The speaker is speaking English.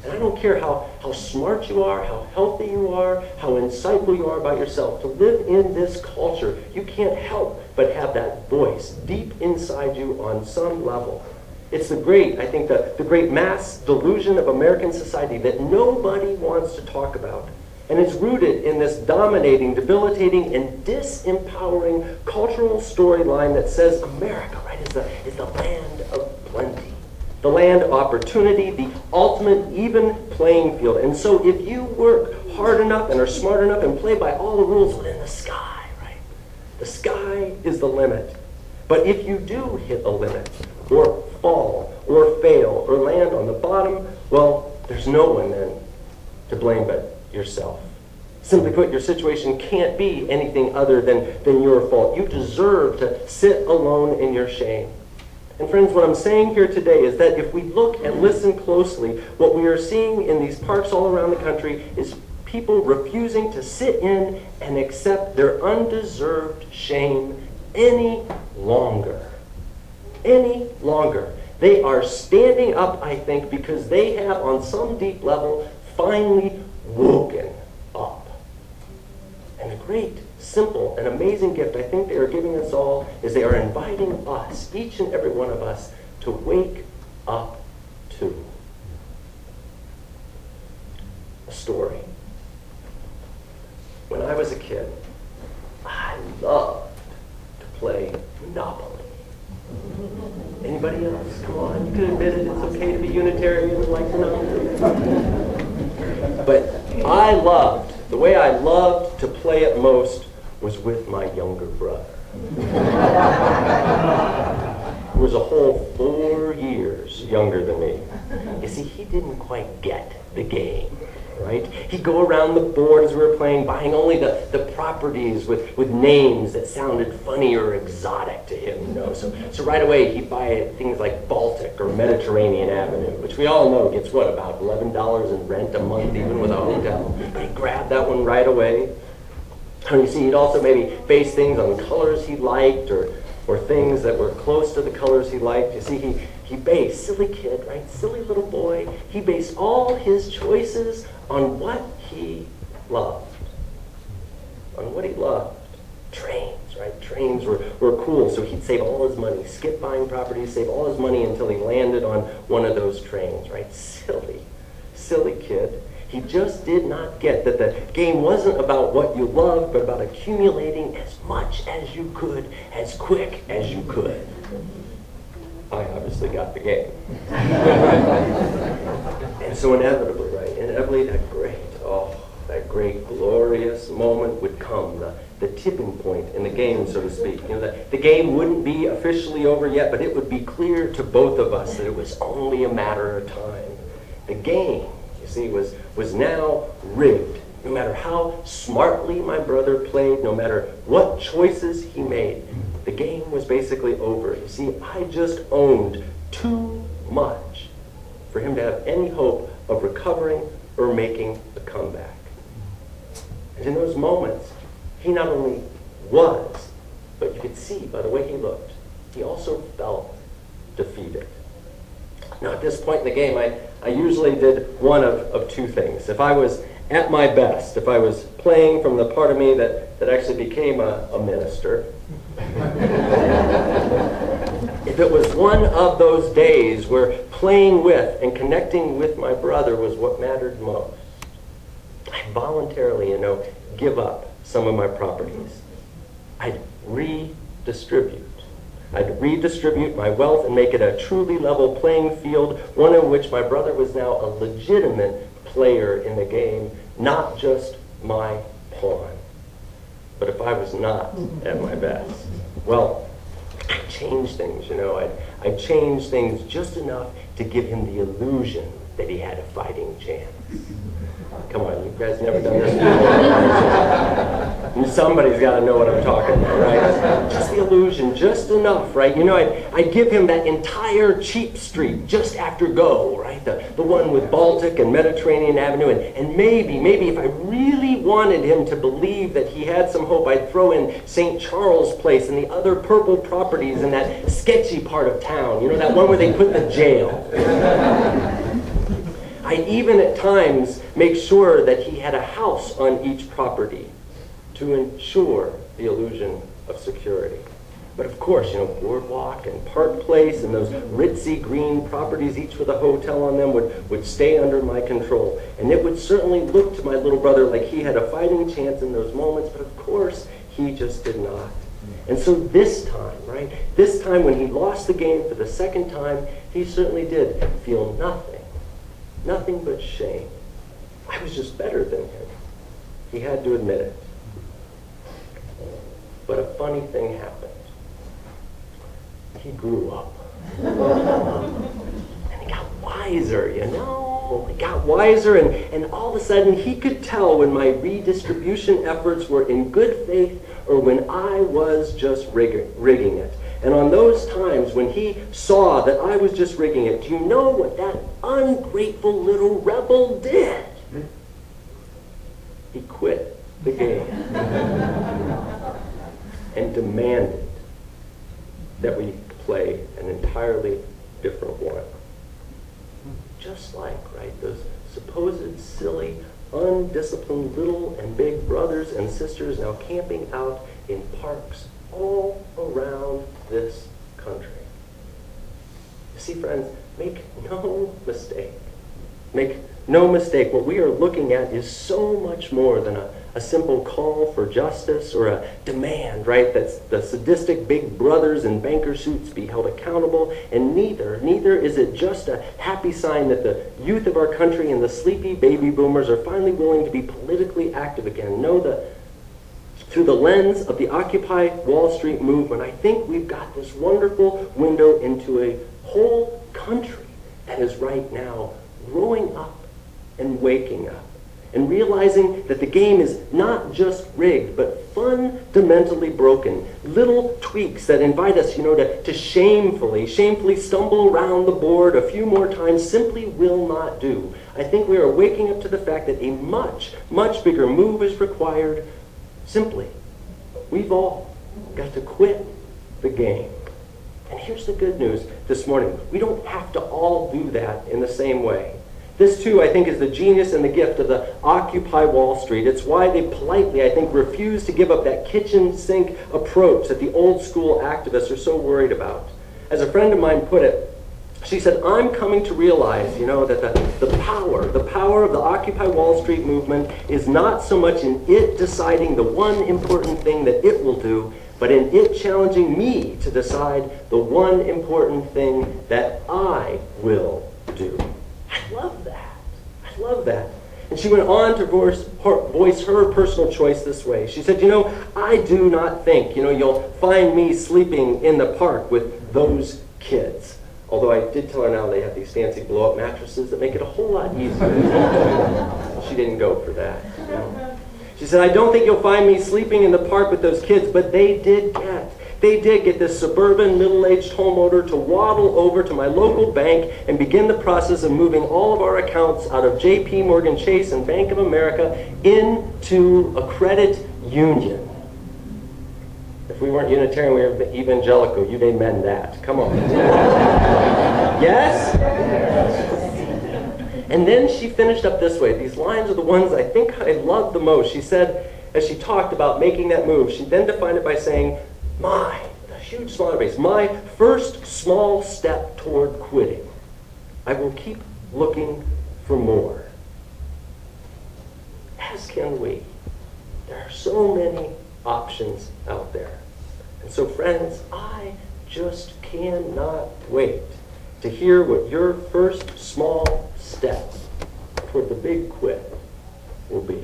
And I don't care how smart you are, how healthy you are, how insightful you are about yourself. To live in this culture, you can't help but have that voice deep inside you on some level. It's the great mass delusion of American society that nobody wants to talk about. And it's rooted in this dominating, debilitating, and disempowering cultural storyline that says America, right, is the land of plenty. The land of opportunity, the ultimate even playing field. And so if you work hard enough and are smart enough and play by all the rules within the sky, right? The sky is the limit. But if you do hit a limit, or fall, or fail, or land on the bottom, well, there's no one then to blame but yourself. Simply put, your situation can't be anything other than your fault. You deserve to sit alone in your shame. And friends, what I'm saying here today is that if we look and listen closely, what we are seeing in these parks all around the country is people refusing to sit in and accept their undeserved shame any longer. Any longer. They are standing up, I think, because they have, on some deep level, finally woken up. And the great, simple, and amazing gift I think they are giving us all is they are inviting us, each and every one of us, to wake up to. A story. When I was a kid, I loved to play Monopoly. Anybody else? Come on, you can admit it. It's okay to be Unitarian and like Monopoly. But the way I loved to play it most was with my younger brother. Who was a whole 4 years younger than me. You see, he didn't quite get the game. Right? He'd go around the board as we were playing, buying only the properties with names that sounded funny or exotic to him, you know. So right away he'd buy things like Baltic or Mediterranean Avenue, which we all know gets, what, about $11 in rent a month, even with a hotel. But he'd grab that one right away. And you see, he'd also maybe base things on colors he liked or things that were close to the colors he liked. You see, he based, silly kid, right? Silly little boy. He based all his choices on what he loved. On what he loved. Trains, right? Trains were cool, so he'd save all his money, skip buying properties, save all his money until he landed on one of those trains, right? Silly kid. He just did not get that the game wasn't about what you loved, but about accumulating as much as you could, as quick as you could. I obviously got the game. And so inevitably, that great glorious moment would come, the tipping point in the game, so to speak. You know, the game wouldn't be officially over yet, but it would be clear to both of us that it was only a matter of time. The game, you see, was now rigged. No matter how smartly my brother played, no matter what choices he made, the game was basically over. You see, I just owned too much for him to have any hope of recovering or making a comeback. And in those moments, he not only was, but you could see by the way he looked, he also felt defeated. Now, at this point in the game, I usually did one of two things. If I was at my best, if I was playing from the part of me that actually became a minister, if it was one of those days where playing with and connecting with my brother was what mattered most, I'd voluntarily, give up some of my properties. I'd redistribute. I'd redistribute my wealth and make it a truly level playing field, one in which my brother was now a legitimate player in the game, not just my pawn. But if I was not at my best, well, I'd change things, I'd change things just enough to give him the illusion that he had a fighting chance. Come on, you guys never done this before. Somebody's got to know what I'm talking about, right? Just the illusion, just enough, right? I'd give him that entire cheap street just after go, right? The one with Baltic and Mediterranean Avenue, and maybe if I really wanted him to believe that he had some hope, I'd throw in St. Charles Place and the other purple properties in that sketchy part of town, that one where they put the jail. I'd even at times make sure that he had a house on each property to ensure the illusion of security. But of course, Boardwalk and Park Place and those ritzy green properties, each with a hotel on them, would stay under my control. And it would certainly look to my little brother like he had a fighting chance in those moments, but of course, he just did not. And so this time, right, this time when he lost the game for the second time, he certainly did feel nothing but shame. I was just better than him. He had to admit it. But a funny thing happened. He grew up. And he got wiser, He got wiser, and all of a sudden he could tell when my redistribution efforts were in good faith or when I was just rigging it. And on those times when he saw that I was just rigging it, do you know what that ungrateful little rebel did? He quit the game and demanded that we play an entirely different one. Just like, right, those supposed silly, undisciplined little and big brothers and sisters now camping out in parks all around this country. You see, friends, make no mistake. Make no mistake, what we are looking at is so much more than a simple call for justice or a demand, right, that the sadistic big brothers in banker suits be held accountable, and neither is it just a happy sign that the youth of our country and the sleepy baby boomers are finally willing to be politically active again. No, through the lens of the Occupy Wall Street movement, I think we've got this wonderful window into a whole country that is right now growing up and waking up and realizing that the game is not just rigged, but fundamentally broken. Little tweaks that invite us, to shamefully stumble around the board a few more times simply will not do. I think we are waking up to the fact that a much, much bigger move is required. Simply, we've all got to quit the game. And here's the good news this morning. We don't have to all do that in the same way. This, too, I think, is the genius and the gift of the Occupy Wall Street. It's why they politely, I think, refuse to give up that kitchen sink approach that the old school activists are so worried about. As a friend of mine put it, she said, I'm coming to realize, that the power of the Occupy Wall Street movement is not so much in it deciding the one important thing that it will do, but in it challenging me to decide the one important thing that I will do. I love that. And she went on to voice her personal choice this way. She said, I do not think, you'll find me sleeping in the park with those kids. Although I did tell her now they have these fancy blow-up mattresses that make it a whole lot easier. She didn't go for that. She said, I don't think you'll find me sleeping in the park with those kids, but they did get this suburban middle-aged homeowner to waddle over to my local bank and begin the process of moving all of our accounts out of J.P. Morgan Chase and Bank of America into a credit union. If we weren't Unitarian, we were evangelical. You'd amen that. Come on. Yes? And then she finished up this way. These lines are the ones I think I love the most. She said, as she talked about making that move, she then defined it by saying, a huge smiley face, my first small step toward quitting. I will keep looking for more. As can we. There are so many options out there. And so, friends, I just cannot wait to hear what your first small step toward the big quit will be.